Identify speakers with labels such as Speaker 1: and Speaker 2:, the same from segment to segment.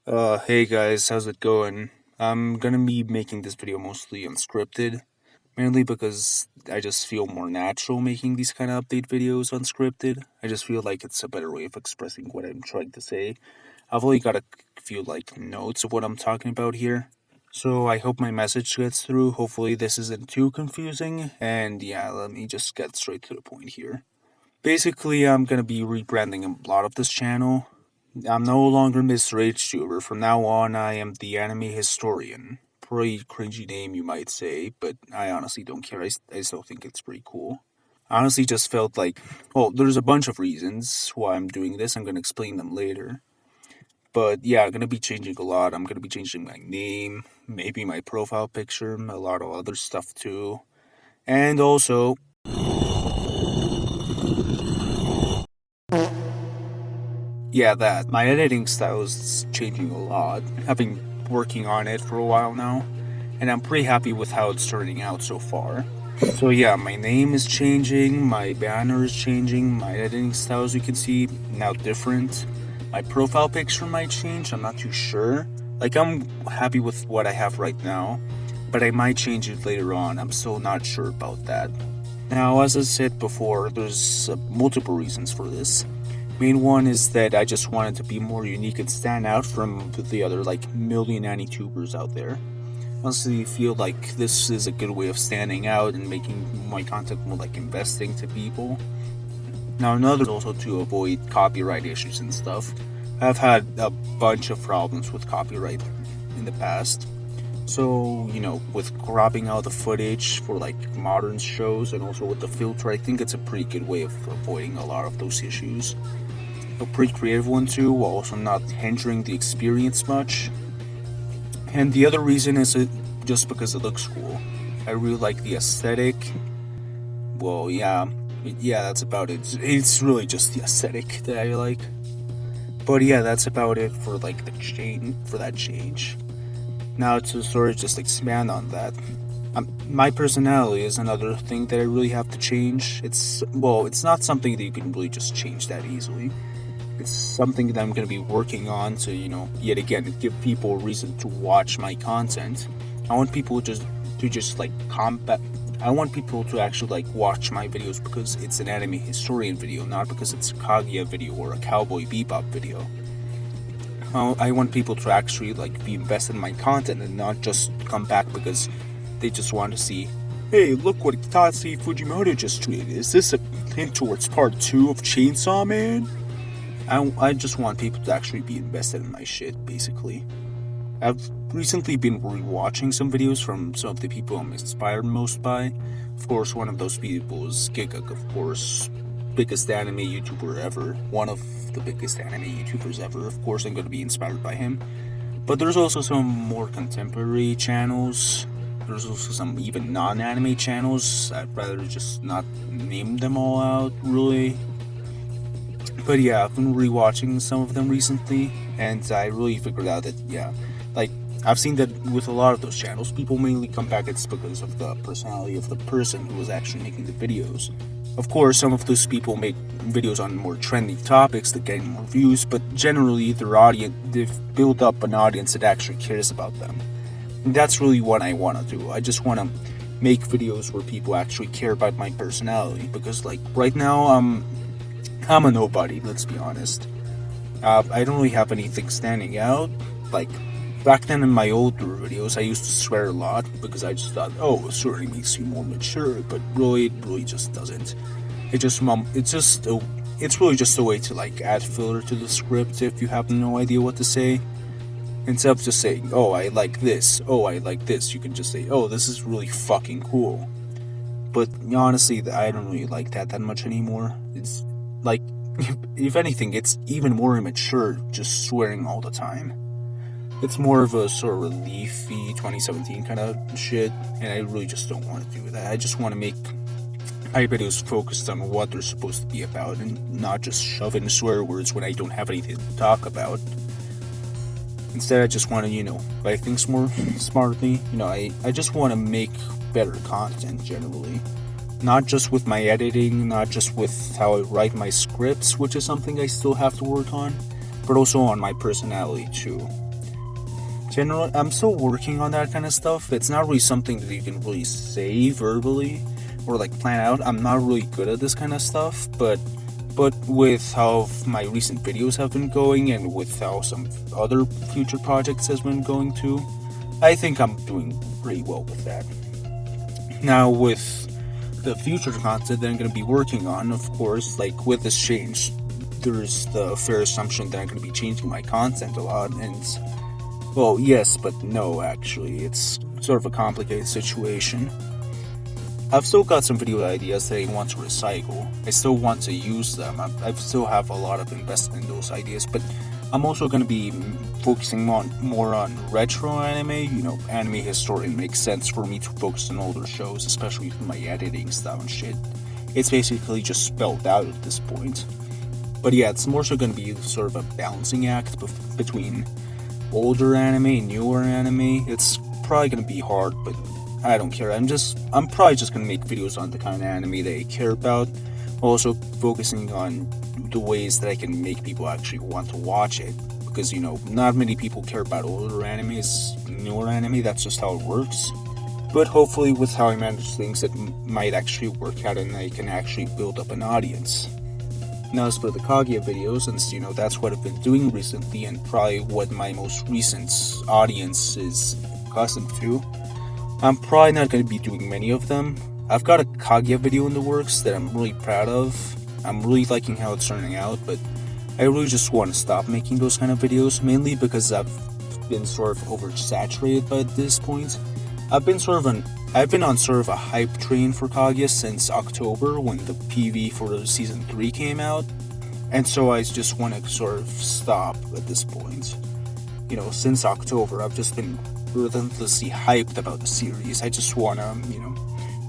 Speaker 1: Hey guys, how's it going? I'm gonna be making this video mostly unscripted, mainly because I just feel more natural making these kind of update videos unscripted. I just feel like it's a better way of expressing what I'm trying to say. I've only got a few notes of what I'm talking about here, so I hope my message gets through. Hopefully this isn't too confusing, and yeah, let me just get straight to the point here. Basically, I'm gonna be rebranding a lot of this channel. I'm no longer Mr. HTuber. From now on, I am the anime historian. Pretty cringy name, you might say, but I honestly don't care. I still think it's pretty cool. I honestly just felt like, well, there's a bunch of reasons why I'm doing this. I'm gonna explain them later. But yeah, I'm gonna be changing a lot. I'm gonna be changing my name, maybe my profile picture, a lot of other stuff too. And also, yeah, that. My editing style is changing a lot. I've been working on it for a while now, and I'm pretty happy with how it's turning out so far. So yeah, my name is changing, my banner is changing, my editing style, as you can see, now different. My profile picture might change, I'm not too sure. I'm happy with what I have right now, but I might change it later on. I'm still not sure about that. Now, as I said before, there's multiple reasons for this. Main one is that I just wanted to be more unique and stand out from the other million anime-tubers out there. Honestly, feel like this is a good way of standing out and making my content more investing to people. Now, another is also to avoid copyright issues and stuff. I've had a bunch of problems with copyright in the past. So, with cropping out the footage for modern shows and also with the filter, I think it's a pretty good way of avoiding a lot of those issues. A pretty creative one too, while also not hindering the experience much. And the other reason is just because it looks cool. I really like the aesthetic. Well, yeah, that's about it. It's really just the aesthetic that I like. But yeah, that's about it for the change for that change. Now to sort of just expand on that, my personality is another thing that I really have to change. It's not something that you can really just change that easily. It's something that I'm going to be working on to, yet again, give people a reason to watch my content. I want people I want people to actually watch my videos because it's an anime historian video, not because it's a Kaguya video or a Cowboy Bebop video. I want people to actually be invested in my content and not just come back because they just want to see, hey, look what Tatsuya Fujimoto just tweeted. Is this a hint towards part 2 of Chainsaw Man? I just want people to actually be invested in my shit, basically. I've recently been rewatching some videos from some of the people I'm inspired most by. Of course, one of those people is Gigak, of course, biggest anime YouTuber ever. One of the biggest anime YouTubers ever. Of course, I'm going to be inspired by him. But there's also some more contemporary channels. There's also some even non-anime channels. I'd rather just not name them all out, really. But yeah, I've been rewatching some of them recently, and I really figured out that, I've seen that with a lot of those channels, people mainly come back, it's because of the personality of the person who was actually making the videos. Of course, some of those people make videos on more trendy topics that get more views, but generally they've built up an audience that actually cares about them. And that's really what I want to do. I just want to make videos where people actually care about my personality, because right now, I'm a nobody, let's be honest. I don't really have anything standing out. Back then in my older videos, I used to swear a lot because I just thought, oh, it certainly makes you more mature, but really, it really just doesn't. It's really just a way to add filler to the script if you have no idea what to say. Instead of just saying, oh, I like this, you can just say, oh, this is really fucking cool. But honestly, I don't really like that much anymore. It's if anything, it's even more immature just swearing all the time. It's more of a sort of leafy 2017 kind of shit, and I really just don't want to do that. I just want to make my videos focused on what they're supposed to be about and not just shove in swear words when I don't have anything to talk about. Instead, I just want to, write things more smartly. I just want to make better content generally. Not just with my editing, not just with how I write my scripts, which is something I still have to work on, but also on my personality too. generally, I'm still working on that kind of stuff. It's not really something that you can really say verbally or like plan out. I'm not really good at this kind of stuff, but with how my recent videos have been going and with how some other future projects has been going too, I think I'm doing pretty well with that. Now with the future content that I'm going to be working on, of course, like with this change, there's the fair assumption that I'm going to be changing my content a lot, and well, yes, but no, actually, it's sort of a complicated situation. I've still got some video ideas that I want to recycle. I still want to use them. I still have a lot of investment in those ideas, but I'm also going to be focusing more on retro anime. You know, anime history makes sense for me to focus on older shows, especially with my editing style and shit. It's basically just spelled out at this point. But yeah, it's more so going to be sort of a balancing act between older anime and newer anime. It's probably going to be hard, but I don't care. I'm probably just gonna make videos on the kind of anime that I care about, also focusing on the ways that I can make people actually want to watch it, because you know, not many people care about older animes, newer anime, that's just how it works. But hopefully with how I manage things, it might actually work out and I can actually build up an audience. Now as for the Kaguya videos, since you know that's what I've been doing recently and probably what my most recent audience is accustomed to, I'm probably not going to be doing many of them. I've got a Kaguya video in the works that I'm really proud of. I'm really liking how it's turning out, but I really just want to stop making those kind of videos, mainly because I've been sort of oversaturated by this point. I've been on sort of a hype train for Kaguya since October when the PV for season 3 came out, and so I just want to sort of stop at this point. You know, since October, I've just been relentlessly hyped about the series. I just wanna, you know,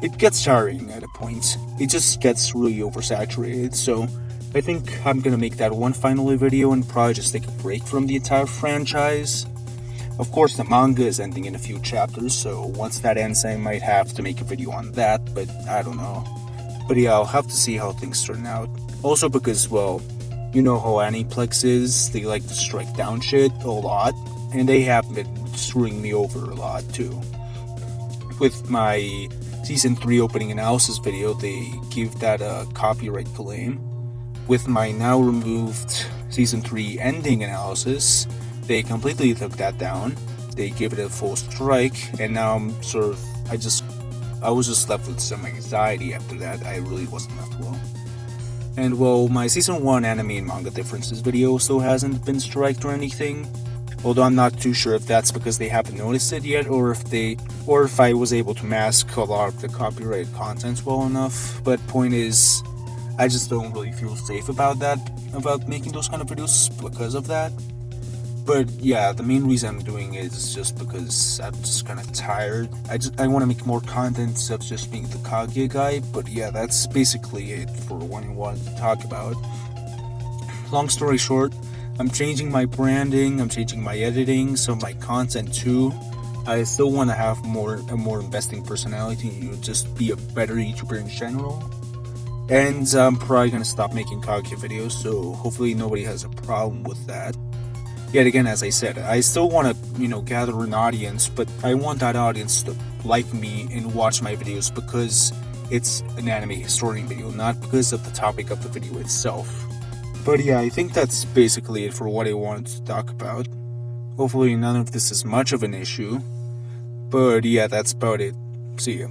Speaker 1: it gets tiring at a point. It just gets really oversaturated, so I think I'm gonna make that one final video and probably just take a break from the entire franchise. Of course, the manga is ending in a few chapters, so once that ends, I might have to make a video on that, but I don't know. But yeah, I'll have to see how things turn out. Also because, well, you know how Aniplex is, they like to strike down shit a lot, and they have been screwing me over a lot too. With my season 3 opening analysis video, they give that a copyright claim. With my now removed season 3 ending analysis, they completely took that down. They gave it a full strike, and now I'm sort of, I was just left with some anxiety after that. I really wasn't left well. And well, my season 1 anime and manga differences video still hasn't been striked or anything. Although I'm not too sure if that's because they haven't noticed it yet, or if I was able to mask a lot of the copyrighted content well enough. But point is, I just don't really feel safe about making those kind of videos because of that. But yeah, the main reason I'm doing it is just because I'm just kind of tired. I want to make more content instead of just being the Kaguya guy. But yeah, that's basically it for what I wanted to talk about. Long story short, I'm changing my branding, I'm changing my editing, some of my content too. I still want to have a more investing personality, you know, just be a better YouTuber in general. And I'm probably going to stop making Kaguya videos, so hopefully nobody has a problem with that. Yet again, as I said, I still want to, you know, gather an audience, but I want that audience to like me and watch my videos because it's an anime historian video, not because of the topic of the video itself. But yeah, I think that's basically it for what I wanted to talk about. Hopefully none of this is much of an issue. But yeah, that's about it. See ya.